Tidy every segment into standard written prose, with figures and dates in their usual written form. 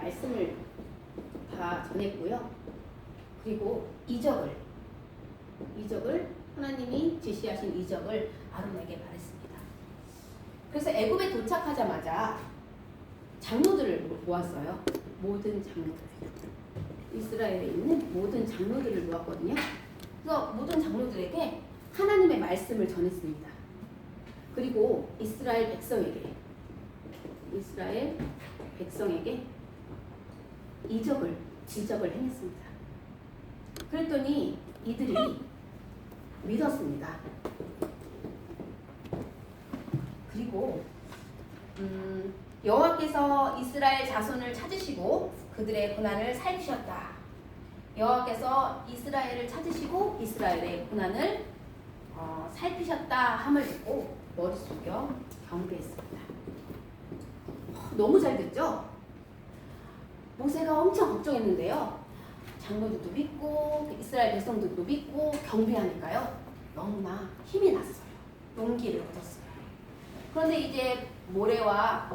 말씀을 다 전했고요. 그리고 이적을 하나님이 제시하신 이적을 아론에게 말했습니다. 그래서 애굽에 도착하자마자 장로들을 모았어요. 모든 장로들. 이스라엘에 있는 모든 장로들을 모았거든요. 그래서 모든 장로들에게 하나님의 말씀을 전했습니다. 그리고 이스라엘 백성에게 이적을 행했습니다. 그랬더니 이들이 믿었습니다. 그리고 여호와께서 이스라엘 자손을 찾으시고 그들의 고난을 살피셨다. 여호와께서 이스라엘을 찾으시고 이스라엘의 고난을 살피셨다 함을 듣고 머리 숙여 경배했습니다. 너무 잘 듣죠? 모세가 엄청 걱정했는데요. 장로들도 믿고 이스라엘 백성들도 믿고 경배하니까요. 너무나 힘이 났어요. 용기를 얻었어요. 그런데 이제 모세와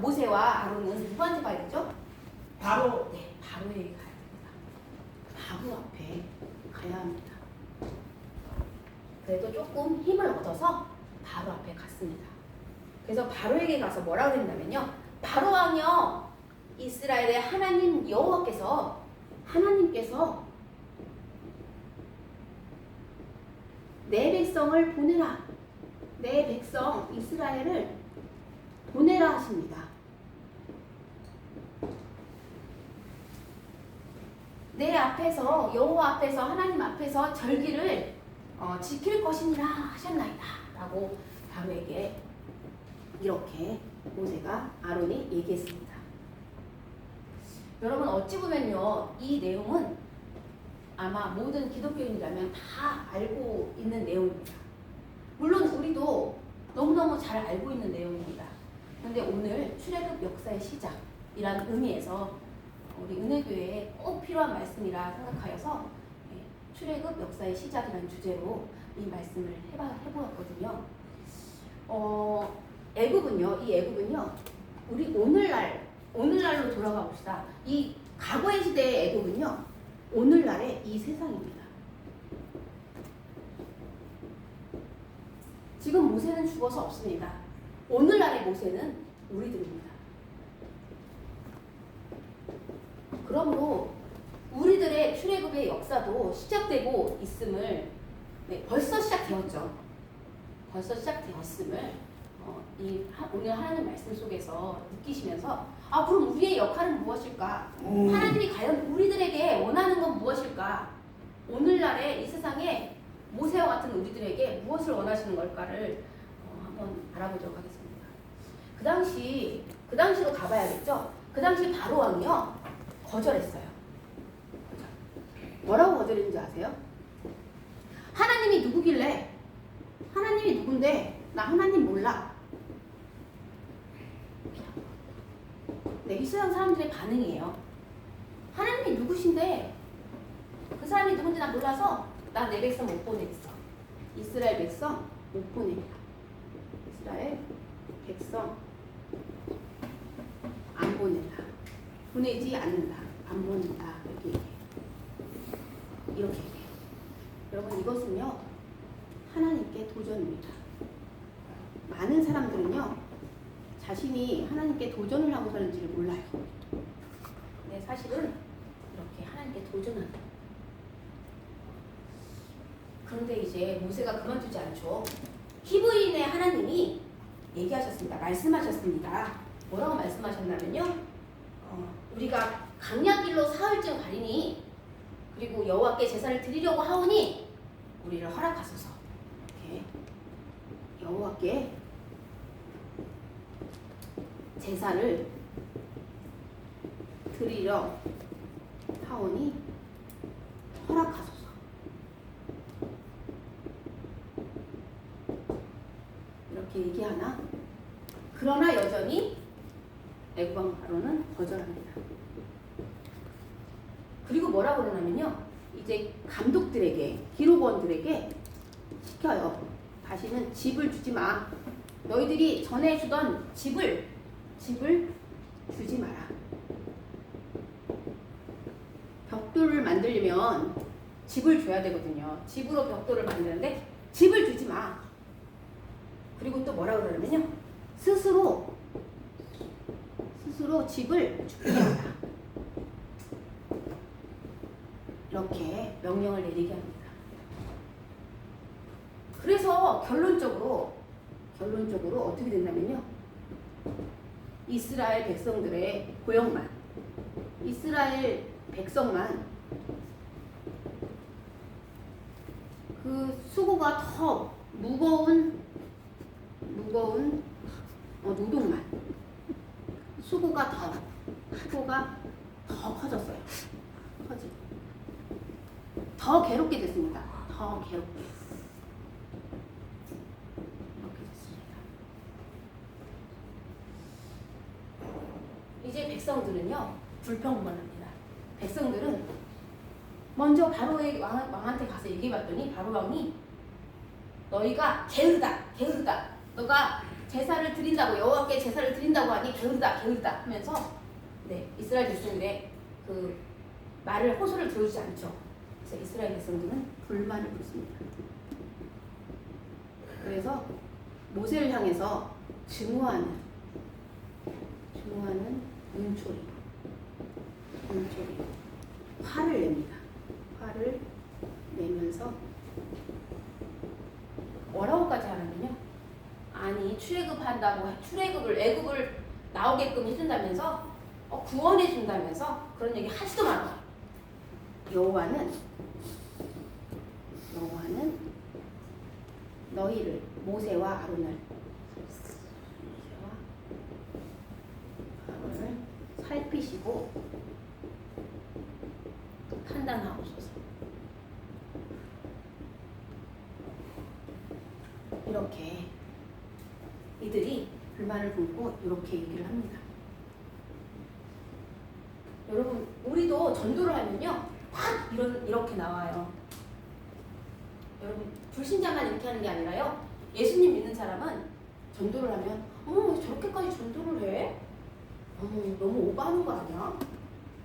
아론은 누구한테 가야 되죠? 바로에게 가야 됩니다. 바로 앞에 가야 합니다. 그래도 조금 힘을 얻어서 바로 앞에 갔습니다. 그래서 바로에게 가서 뭐라고 했냐면요. 바로 왕이여, 이스라엘의 하나님 여호와께서 하나님께서 내 백성을 보내라. 내 백성 이스라엘을 보내라 하십니다. 내 앞에서 여호와 앞에서 하나님 앞에서 절기를 지킬 것이니라 하셨나이다 라고 바로에게 이렇게 모세가 아론이 얘기했습니다. 여러분 어찌 보면요 이 내용은 아마 모든 기독교인이라면 다 알고 있는 내용입니다. 물론 우리도 너무너무 잘 알고 있는 내용입니다. 그런데 오늘 출애굽 역사의 시작이라는 의미에서 우리 은혜교회에 꼭 필요한 말씀이라 생각하여서 출애굽 역사의 시작이라는 주제로 이 말씀을 해보았거든요. 이 애굽은요 우리 오늘날로 돌아가 봅시다. 이 과거의 시대의 애굽은요 오늘날의 이 세상입니다. 지금 모세는 죽어서 없습니다. 오늘날의 모세는 우리들입니다. 그러므로 우리들의 출애굽의 역사도 시작되고 있음을 벌써 시작되었죠. 벌써 시작되었음을 오늘 하나님 말씀 속에서 느끼시면서 그럼 우리의 역할은 무엇일까? 하나님이 과연 우리들에게 원하는 건 무엇일까? 오늘날의 이 세상에 모세와 같은 우리들에게 무엇을 원하시는 걸까를 한번 알아보도록 하겠습니다. 그 당시로 가봐야겠죠? 그 당시 바로 왕이요 거절했어요. 뭐라고 거절했는지 아세요? 하나님이 누구길래? 하나님이 누군데? 나 하나님 몰라. 이 세상 사람들의 반응이에요. 하나님이 누구신데? 그 사람이 누군지 나 몰라서 나 내 백성 못 보내겠어. 이스라엘 백성 못 보내겠다. 이스라엘 백성 안 보낸다. 보내지 않는다. 안 보낸다. 이렇게 얘기해요. 여러분 이것은요 하나님께 도전입니다. 많은 사람들은요 자신이 하나님께 도전을 하고 사는지를 몰라요. 근데 사실은 이렇게 하나님께 도전하는 거예요. 그런데 이제 모세가 그만두지 않죠. 히브리인의 하나님이 얘기하셨습니다. 말씀하셨습니다. 뭐라고 말씀하셨냐면요. 우리가 강약길로 사흘쯤 가리니 그리고 여호와께 제사를 드리려고 하오니 우리를 허락하소서. 이렇게 여호와께 제사를 드리려 하오니 허락하소서. 이렇게 얘기하나? 그러나 여전히 애굽 왕 바로는 거절합니다. 그리고 뭐라고 그러냐면요. 이제 감독들에게, 기록원들에게 시켜요. 다시는 집을 주지 마. 너희들이 전에 주던 집을 주지 마라. 벽돌을 만들려면 집을 줘야 되거든요. 집으로 벽돌을 만드는데 집을 주지 마. 그리고 또 뭐라고 그러냐면요. 스스로 집을 주게 한다. 이렇게 명령을 내리게 합니다. 그래서 결론적으로 어떻게 된다면요. 이스라엘 백성들의 고역만, 이스라엘 백성만 그 수고가 더 무거운 노동만, 수고가 더 커졌어요. 더 괴롭게 됐습니다. 더 괴롭게. 이렇게 됐습니다. 이제 백성들은요, 불평불만합니다. 백성들은 먼저 바로의 왕한테 가서 얘기해봤더니 바로 왕이 너희가 게으르다. 너가 제사를 드린다고 여호와께 제사를 드린다고 하니 게으르다 하면서 이스라엘 백성들의 그 말을 호소를 들어주지 않죠. 그래서 이스라엘 백성들은 불만을 품습니다. 그래서 모세를 향해서 증오하는 눈초리 화를 냅니다. 화를 내면서 뭐라고까지 하냐면요. 아니 출애굽을 애굽을 나오게끔 해준다면서 구원해 준다면서 그런 얘기 하지도 마라. 여호와는 너희를 모세와 아론을 살피시고 판단하옵소서. 이렇게 이들이 불만을 품고 이렇게 얘기를 합니다. 여러분, 우리도 전도를 하면요, 딱 이렇게 나와요. 여러분, 불신자만 이렇게 하는 게 아니라요, 예수님 믿는 사람은 전도를 하면, 저렇게까지 전도를 해? 너무 오버하는 거 아니야?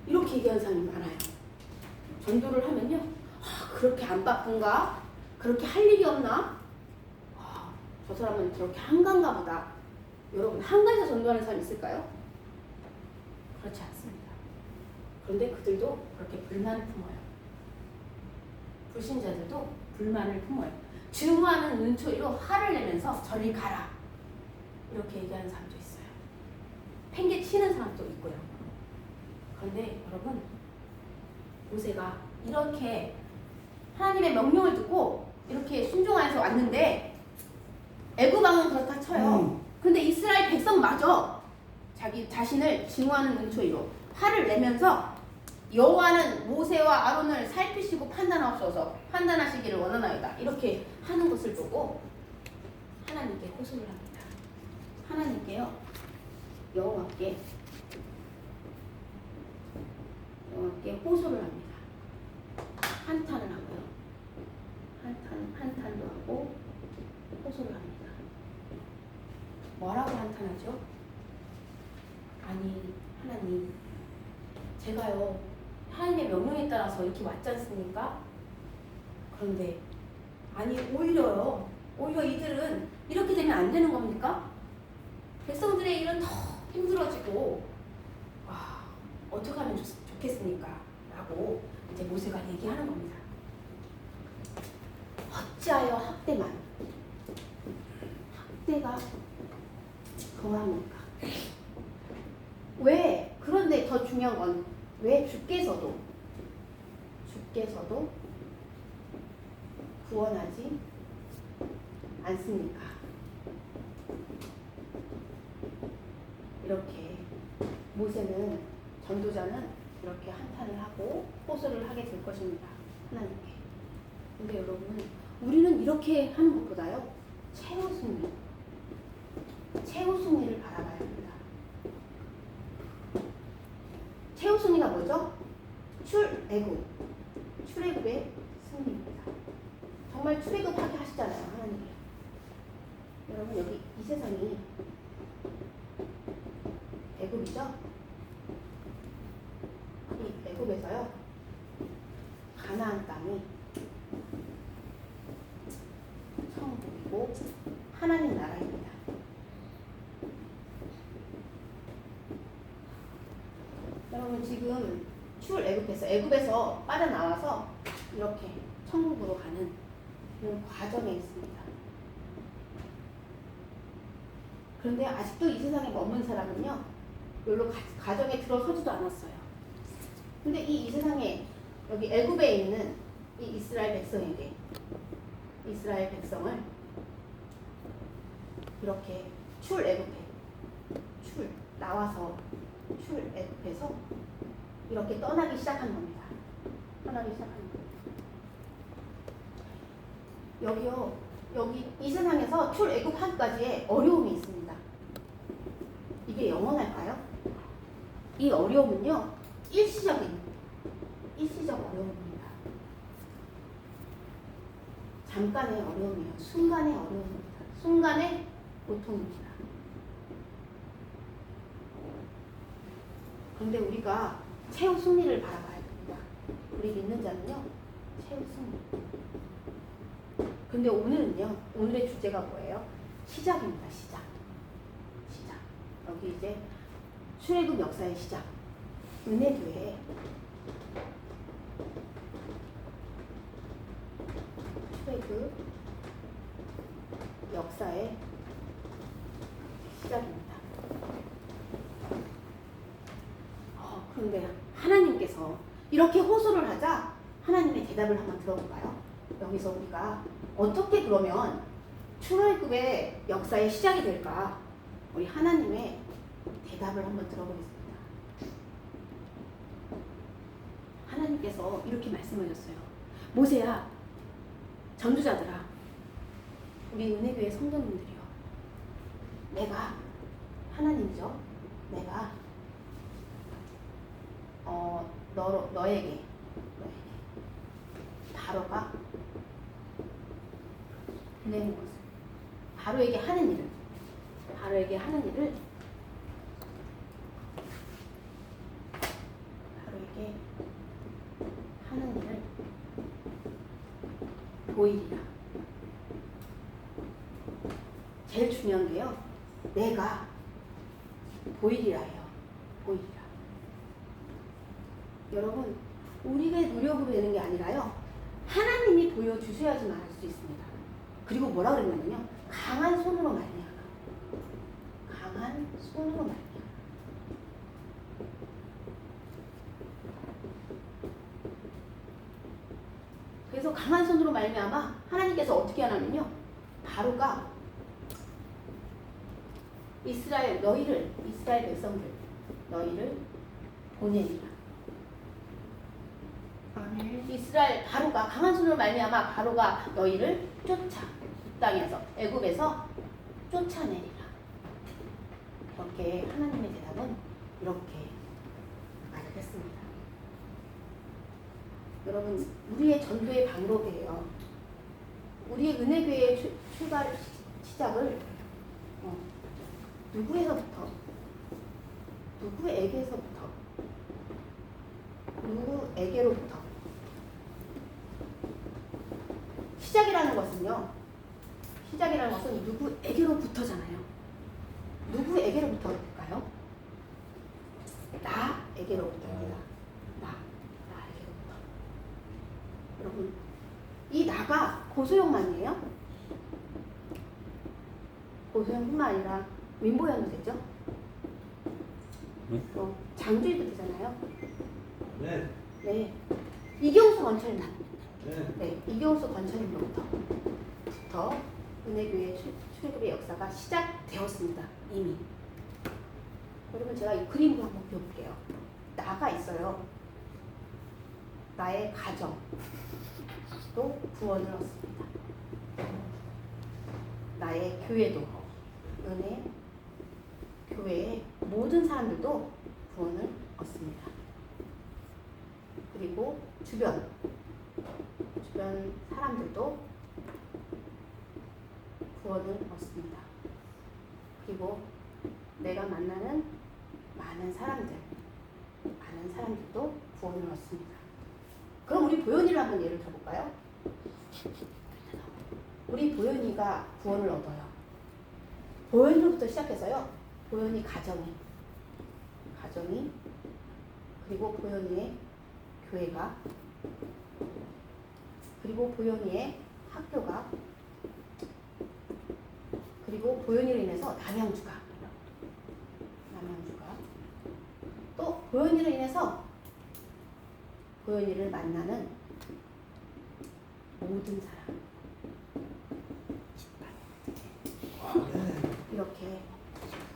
이렇게 얘기하는 사람이 많아요. 전도를 하면요, 그렇게 안 바쁜가? 그렇게 할 일이 없나? 저 사람은 저렇게 한가인가 보다. 여러분, 한가에서 전도하는 사람 있을까요? 그렇지 않습니다. 그런데 그들도 그렇게 불만을 품어요. 불신자들도 불만을 품어요. 증오하는 눈초리로 화를 내면서 저리 가라. 이렇게 얘기하는 사람도 있어요. 팽개 치는 사람도 있고요. 그런데 여러분, 모세가 이렇게 하나님의 명령을 듣고 이렇게 순종해서 왔는데 애굽 왕은 그렇다 쳐요. 근데 이스라엘 백성마저 자기 자신을 증오하는 눈초리로 화를 내면서 여호와는 모세와 아론을 살피시고 판단하시기를 원하나이다. 이렇게 하는 것을 보고 하나님께 호소를 합니다. 하나님께요, 여호와께 호소를 합니다. 한탄을 하고요. 한탄도 하고 호소를 합니다. 뭐라고 한탄하죠? 아니, 하나님, 제가요, 하나님의 명령에 따라서 이렇게 왔지 않습니까? 그런데 아니, 오히려 이들은 이렇게 되면 안 되는 겁니까? 백성들의 일은 더 힘들어지고 어떻게 하면 좋겠습니까? 라고 이제 모세가 얘기하는 겁니다. 어찌하여 학대가 거합니까? 왜? 그런데 더 중요한 건 왜 주께서도 구원하지 않습니까? 이렇게 모세는, 전도자는 이렇게 한탄을 하고 호소를 하게 될 것입니다. 하나님께. 근데 여러분, 우리는 이렇게 하는 것보다요, 최후 승리를 바라봐야 합니다. 최후 승리가 뭐죠? 출애굽의 승리입니다. 정말 출애굽하게 하시잖아요, 하나님이. 여러분, 여기 이 세상이 애굽이죠? 이 애굽에서요, 가나안 땅이 천국이고 하나님 나라입니다. 여러분 지금 애굽에서 빠져나와서 이렇게 천국으로 가는 그런 과정에 있습니다. 그런데 아직도 이 세상에 머문 사람은요, 별로 가정에 들어서지도 않았어요. 근데 이 세상에 여기 애굽에 있는 이 이스라엘 백성을 이렇게 나와서 출애굽해서 이렇게 떠나기 시작한 겁니다. 여기 이 세상에서 출애굽하기까지의 어려움이 있습니다. 이게 영원할까요? 이 어려움은요, 일시적 어려움입니다. 잠깐의 어려움이에요. 순간의 어려움입니다. 순간의 고통입니다. 그런데 우리가 최후 승리를 바라봐야 됩니다. 우리 믿는 자는요, 최후 승리. 근데 오늘은요, 오늘의 주제가 뭐예요? 시작입니다. 시작. 여기 이제 출애굽 역사의 시작. 은혜교회. 출애굽 역사의 시작입니다. 그런데 하나님께서 이렇게 호소를 하자 하나님의 대답을 한번 들어볼까요? 여기서 우리가 어떻게 그러면 출애굽의 역사의 시작이 될까? 우리 하나님의 대답을 한번 들어보겠습니다. 하나님께서 이렇게 말씀하셨어요. 모세야, 전도자들아, 우리 은혜교회 성도님들이요, 내가 하나님이죠. 내가 너에게 바로가 보내는 것을, 바로에게 하는 일을 보이리라. 제일 중요한 게요, 내가 보이리라 해요. 보이리라. 여러분, 우리가 노력으로 되는 게 아니라요, 하나님이 보여주셔야지만 할 수 있습니다. 그리고 뭐라 그랬냐면요, 강한 손으로 말미암아. 그래서 강한 손으로 말미암아 하나님께서 어떻게 하냐면요, 바로가 이스라엘 백성들 너희를 보내리라. 바로가 강한 손으로 말미암아 바로가 너희를 이 땅에서 애굽에서 쫓아내리라. 이렇게 하나님의 대답은 이렇게 말을 했습니다. 여러분, 우리의 전도의 방법이에요. 우리의 은혜교회의 시작을 누구에게서부터 시작이라는 것은 누구에게로부터잖아요. 누구에게로부터일까요? 나에게로부터입니다. 나에게로부터. 여러분, 이 나가 고소영만이에요? 고소영뿐만 아니라 민보현도 되죠? 장주희도 되잖아요. 네. 이경수 건철님. 네. 이경수 건철님로부터 은혜교회 출애굽의 역사가 시작되었습니다. 이미. 여러분, 제가 이 그림으로 한번 펴볼게요. 나가 있어요. 나의 가정도 구원을 얻습니다. 나의 교회도, 교회의 모든 사람들도 구원을 얻습니다. 그리고 주변 사람들도 구원을 얻습니다. 그리고 내가 만나는 많은 사람들도 구원을 얻습니다. 그럼 우리 보현이를 한번 예를 들어볼까요? 우리 보현이가 구원을 얻어요. 보현이로부터 시작해서요. 보현이 가정이 그리고 보현이의 교회가 그리고 보현이의 학교가 그리고 보현이로 인해서 남양주가 또 보현이로 인해서 보현이를 만나는 모든 사람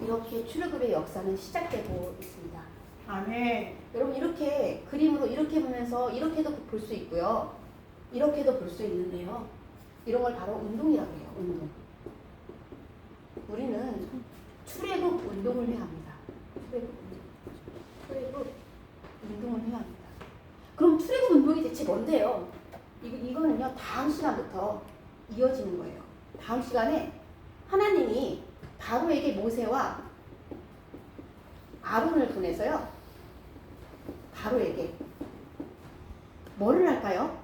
이렇게 출애굽의 역사는 시작되고 있습니다. 아멘. 여러분 이렇게 그림으로 이렇게 보면서 이렇게도 볼 수 있고요. 이렇게도 볼 수 있는데요. 이런 걸 바로 운동이라고 해요. 운동. 우리는 출애굽 운동을 해야 합니다. 출애굽 운동을 해야 합니다. 그럼 출애굽 운동이 대체 뭔데요? 이거는요. 다음 시간부터 이어지는 거예요. 다음 시간에 하나님이 바로에게 모세와 아론을 보내서요. 바로에게 뭐를 할까요?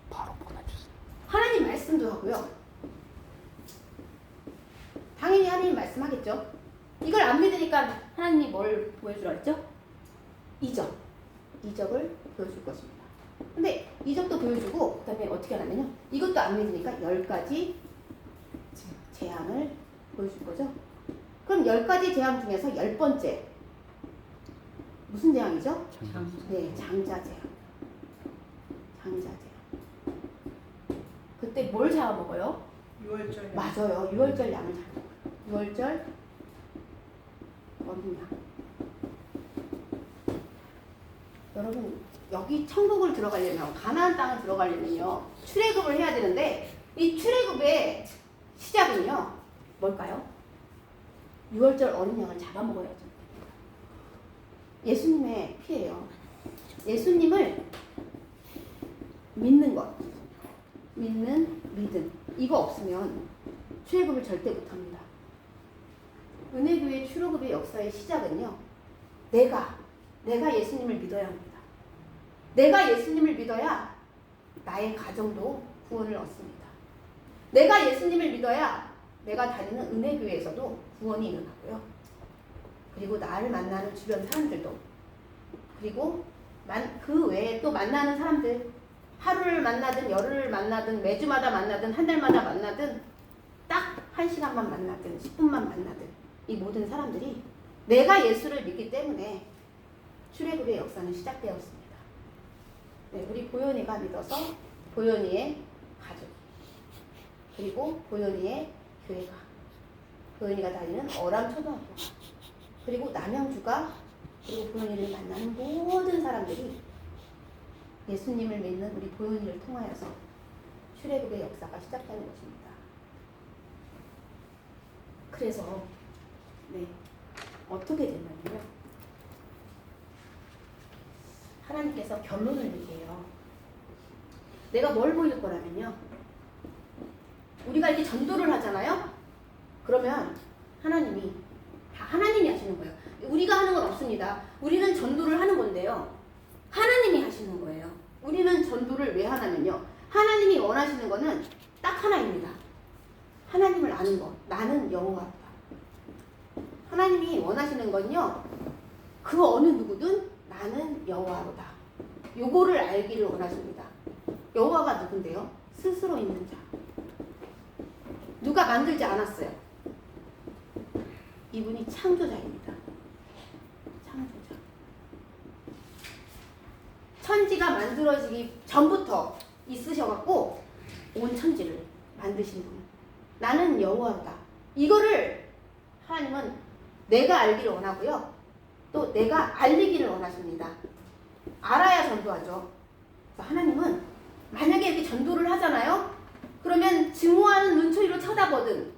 바로 보내주세요. 하나님 말씀도 하고요. 당연히 하나님 말씀하겠죠. 이걸 안 믿으니까 하나님이 뭘 보여주라 했죠? 이적을 보여줄 것입니다. 근데 이적도 보여주고 그 다음에 어떻게 하냐면요. 이것도 안 믿으니까 10가지 재앙을 보여줄 거죠. 그럼 10가지 재앙 중에서 10번째 무슨 재앙이죠? 네, 장자 재앙. 그때 뭘 잡아먹어요? 유월절. 맞아요. 유월절 양을 잡아먹어요. 유월절 어린 양. 여러분 여기 천국을 들어가려면 가나안 땅을 들어가려면요. 출애굽을 해야 되는데 이 출애굽의 시작은요. 뭘까요? 유월절 어린 양을 잡아먹어야죠. 예수님의 피예요. 예수님을 믿는 것, 믿음 이거 없으면 출애굽을 절대 못합니다. 은혜교회 출애굽의 역사의 시작은요. 내가 예수님을 믿어야 합니다. 내가 예수님을 믿어야 나의 가정도 구원을 얻습니다. 내가 예수님을 믿어야 내가 다니는 은혜교회에서도 구원이 일어나고요. 그리고 나를 만나는 주변 사람들도 그리고 그 외에 또 만나는 사람들 하루를 만나든 열흘을 만나든 매주마다 만나든 한 달마다 만나든 딱 1시간만 만나든 10분만 만나든 이 모든 사람들이 내가 예수를 믿기 때문에 출애굽의 역사는 시작되었습니다. 네, 우리 보현이가 믿어서 보현이의 가족 그리고 보현이의 교회가 보현이가 다니는 어람초등학교 그리고 남양주가 그리고 보현이를 만나는 모든 사람들이 예수님을 믿는 우리 보현이를 통하여서 출애굽의 역사가 시작되는 것입니다. 그래서 어떻게 되냐면요. 하나님께서 결론을 얘기해요. 내가 뭘 보일 거라면요. 우리가 이렇게 전도를 하잖아요. 그러면 하나님이 하시는 거예요. 우리가 하는 건 없습니다. 우리는 전도를 하는 건데요. 하나님이 하시는 거예요. 우리는 전도를 왜 하냐면요. 하나님이 원하시는 거는 딱 하나입니다. 하나님을 아는 것. 나는 여호와다. 하나님이 원하시는 건요. 그 어느 누구든 나는 여호와로다. 요거를 알기를 원하십니다. 여호와가 누군데요? 스스로 있는 자. 누가 만들지 않았어요. 이분이 창조자입니다. 창조자. 천지가 만들어지기 전부터 있으셔갖고 온 천지를 만드신 분. 나는 여호와다. 이거를 하나님은 내가 알기를 원하고요. 또 내가 알리기를 원하십니다. 알아야 전도하죠. 하나님은 만약에 이렇게 전도를 하잖아요. 그러면 증오하는 눈초리로 쳐다보든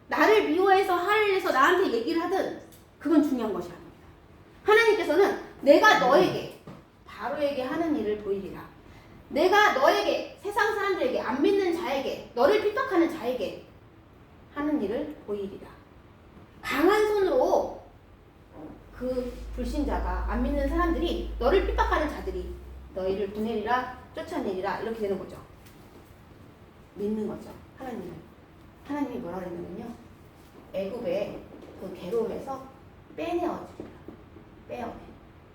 나를 미워해서 화를 내서 나한테 얘기를 하든 그건 중요한 것이 아닙니다. 하나님께서는 내가 너에게 바로에게 하는 일을 보이리라. 내가 너에게 세상 사람들에게 안 믿는 자에게 너를 핍박하는 자에게 하는 일을 보이리라. 강한 손으로 그 불신자가 안 믿는 사람들이 너를 핍박하는 자들이 너희를 보내리라 쫓아내리라 이렇게 되는 거죠. 믿는 거죠. 하나님이 뭐라 그랬냐면요. 애굽의 그 괴로움에서 빼내어주리라.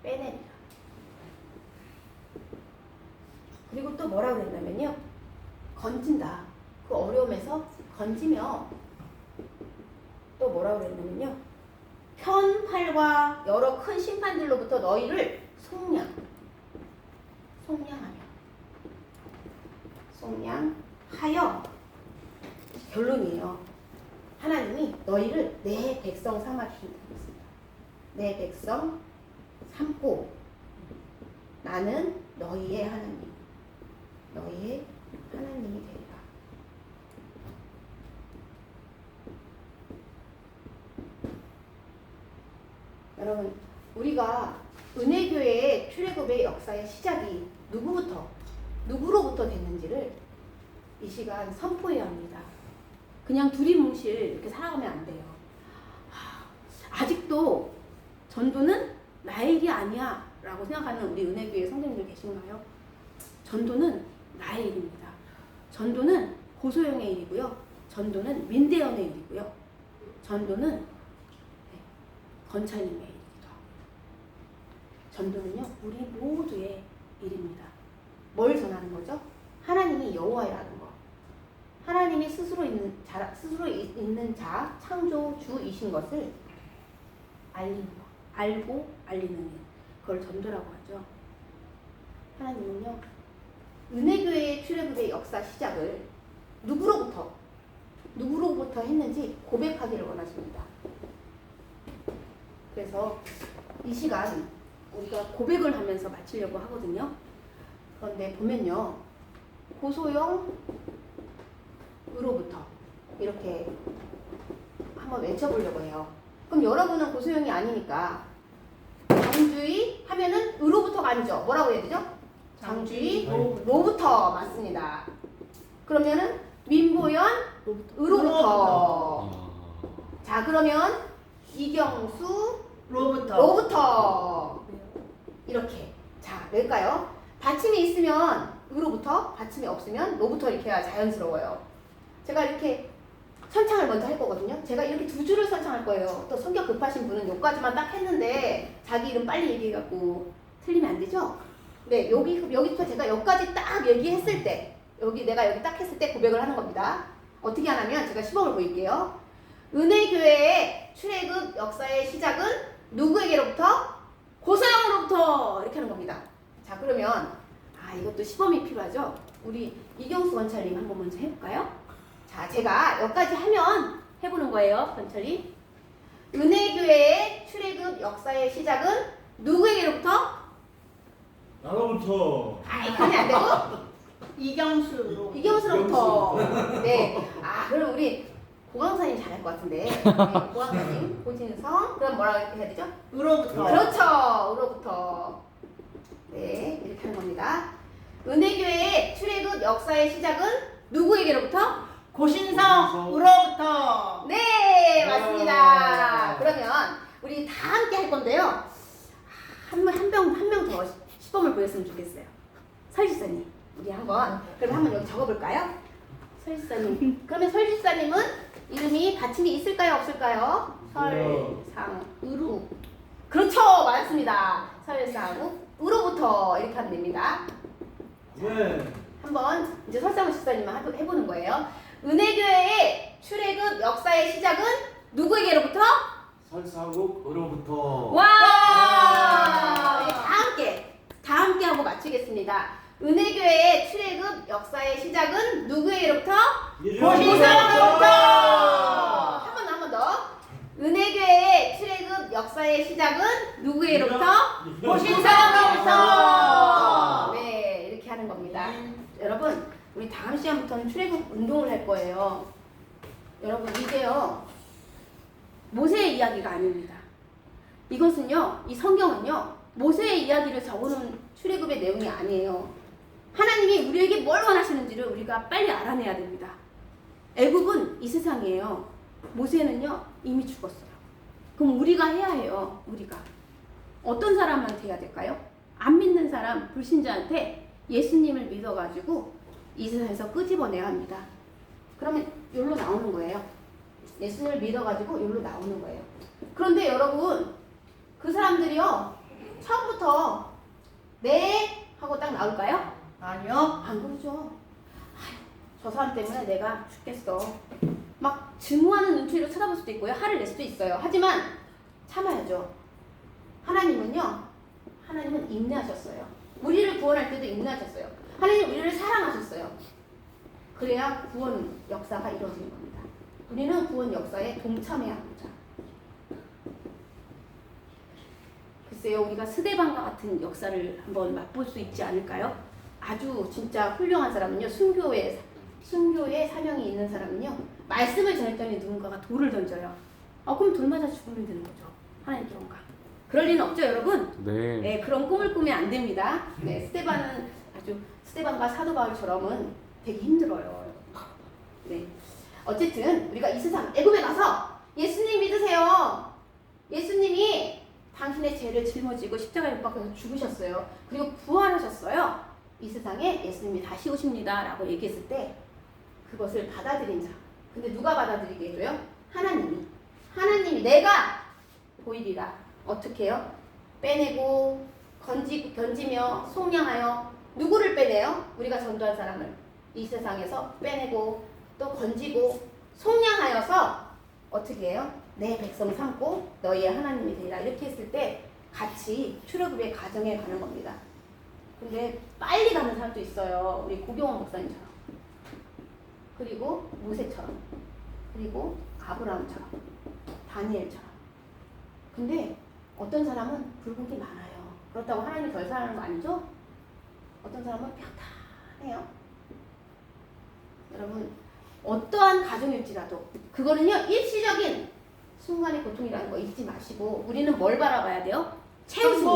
빼내리라. 그리고 또 뭐라 그랬냐면요. 건진다. 그 어려움에서 건지며 또 뭐라 그랬냐면요. 편팔과 여러 큰 심판들로부터 너희를 속량하여 결론이에요. 하나님이 너희를 내 백성 삼아 주신다고 했습니다. 내 백성 삼고 나는 너희의 하나님이 되리라. 여러분, 우리가 은혜교회의 출애굽의 역사의 시작이 누구로부터 됐는지를 이 시간 선포해야 합니다. 그냥 두리뭉실 이렇게 살아가면 안 돼요. 아직도 전도는 나의 일이 아니야 라고 생각하는 우리 은혜교회 성도님들 계신가요? 전도는 나의 일입니다. 전도는 고소영의 일이고요. 전도는 민대현의 일이고요. 전도는 건철님의 일이기도 하고. 전도는요, 우리 모두의 일입니다. 뭘 전하는 거죠? 하나님이 여호와라는 거. 하나님이 스스로 있는 자, 창조주이신 것을 알리는 거. 알고 알리는 일. 그걸 전도라고 하죠. 하나님은요, 은혜교회의 출애굽의 역사 시작을 누구로부터 했는지 고백하기를 원하십니다. 그래서 이 시간 우리가 고백을 하면서 마치려고 하거든요. 그런데 보면요, 고소영으로부터 이렇게 한번 외쳐보려고 해요. 그럼 여러분은 고소영이 아니니까 장주의 하면은 으로부터가 아니죠. 뭐라고 해야 되죠? 장주의 로부터 맞습니다. 그러면은 민보연 으로부터. 자, 그러면 이경수 로부터 이렇게. 자, 낼까요? 받침이 있으면 으로부터, 받침이 없으면 로부터 이렇게 해야 자연스러워요. 제가 이렇게 선창을 먼저 할 거거든요. 제가 이렇게 두 줄을 선창할 거예요. 또 성격 급하신 분은 여기까지만 딱 했는데 자기 이름 빨리 얘기해갖고 틀리면 안 되죠? 네, 여기부터 제가 여기까지 딱 얘기했을 때, 내가 여기 딱 했을 때 고백을 하는 겁니다. 어떻게 하냐면 제가 시범을 보일게요. 은혜교회의 출애굽 역사의 시작은 누구에게로부터? 고소영으로부터 이렇게 하는 겁니다. 자, 그러면 이것도 시범이 필요하죠. 우리 이경수 원찰님 한번 먼저 해볼까요? 자, 제가 여기까지 하면 해보는 거예요. 원찰님. 은혜교회의 출애굽 역사의 시작은 누구에게로부터? 나로부터. 그러면 안 되고 이경수로부터. 네. 그럼 우리 고강사님 잘할 것 같은데. 네, 고강사님, 고진성. 그럼 뭐라고 해야 되죠? 으로부터. 그렇죠. 으로부터. 네, 이렇게 하는 겁니다. 은혜교회의 출애굽 역사의 시작은 누구에게로부터? 고신성으로부터. 네, 맞습니다. 그러면 우리 다 함께 할 건데요. 한 명 더 시범을 보였으면 좋겠어요. 설지사님, 우리 한번 그럼 한번 여기 적어볼까요? 설지사님. 그러면 설지사님은 이름이 받침이 있을까요, 없을까요? 설상으로. 그렇죠, 맞습니다. 설상으로부터 이렇게 하면 됩니다. 네. 한번 이제 설상우 집사님만 해보는 거예요. 은혜교회의 출애굽 역사의 시작은 누구에게로부터? 설사국으로부터. 와! 다 함께 하고 마치겠습니다. 은혜교회의 출애굽 역사의 시작은 누구에게로부터? 고신성으로부터. 한 번 더. 은혜교회의 출애굽 역사의 시작은 누구에게로부터? 고신성으로부터. 네, 이렇게 하는 겁니다. 여러분, 우리 다음 시간부터는 출애굽 운동을 할 거예요. 여러분, 이제요, 모세의 이야기가 아닙니다. 이것은요, 이 성경은요, 모세의 이야기를 적어놓은 출애굽의 내용이 아니에요. 하나님이 우리에게 뭘 원하시는지를 우리가 빨리 알아내야 됩니다. 애굽은 이 세상이에요. 모세는요, 이미 죽었어요. 그럼 우리가 해야 해요. 우리가 어떤 사람한테 해야 될까요? 안 믿는 사람, 불신자한테 예수님을 믿어가지고 이 세상에서 끄집어내야 합니다. 그러면 여기로 나오는 거예요. 예수님을 믿어가지고 여기로 나오는 거예요. 그런데 여러분, 그 사람들이요, 처음부터 네 하고 딱 나올까요? 아니요. 안 그러죠. 아유, 저 사람 때문에 내가 죽겠어. 막 증오하는 눈초리로 쳐다볼 수도 있고요. 화를 낼 수도 있어요. 하지만 참아야죠. 하나님은 인내하셨어요. 우리를 구원할 때도 인내하셨어요. 하나님 우리를 사랑하셨어요. 그래야 구원 역사가 이루어지는 겁니다. 우리는 구원 역사에 동참해야 합니다. 글쎄요, 우리가 스데반과 같은 역사를 한번 맛볼 수 있지 않을까요? 아주 진짜 훌륭한 사람은요, 순교의 사명이 있는 사람은요, 말씀을 전했더니 누군가가 돌을 던져요. 그럼 돌 맞아 죽으면 되는 거죠. 하나님 그런가? 그럴 리는 없죠, 여러분? 네. 네, 그런 꿈을 꾸면 안 됩니다. 네, 스데반과 사도 바울처럼은 되게 힘들어요. 네, 어쨌든 우리가 이 세상 애굽에 가서 예수님 믿으세요. 예수님이 당신의 죄를 짊어지고 십자가에 못 박혀서 죽으셨어요. 그리고 부활하셨어요. 이 세상에 예수님이 다시 오십니다. 라고 얘기했을 때 그것을 받아들인 자. 근데 누가 받아들이게 해줘요? 하나님이 내가 보이리라. 어떻게 해요? 빼내고 견지며 속량하여 누구를 빼내요? 우리가 전도할 사람을 이 세상에서 빼내고 또 건지고 속량하여서 어떻게 해요? 내 백성 삼고 너희의 하나님이 되리라. 이렇게 했을 때 같이 출애굽의 과정에 가는 겁니다. 근데 빨리 가는 사람도 있어요. 우리 고경원 목사님처럼, 그리고 모세처럼, 그리고 아브라함처럼, 다니엘처럼. 근데 어떤 사람은 굴곡이 많아요. 그렇다고 하나님이 덜 사랑하는 거 아니죠? 어떤 사람은 평탄해요. 여러분, 어떠한 가정일지라도 그거는요, 일시적인 순간의 고통이라는 거 잊지 마시고 우리는 뭘 바라봐야 돼요? 최우승리.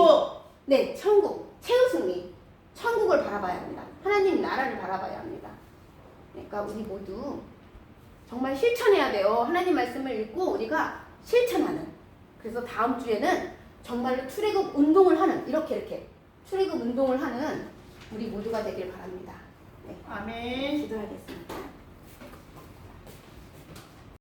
네, 천국, 최우승리. 천국을 바라봐야 합니다. 하나님 나라를 바라봐야 합니다. 그러니까 우리 모두 정말 실천해야 돼요. 하나님 말씀을 읽고 우리가 실천하는. 그래서 다음 주에는 정말로 출애굽 운동을 하는, 이렇게 출애굽 운동을 하는 우리 모두가 되길 바랍니다. 네, 아멘. 기도하겠습니다.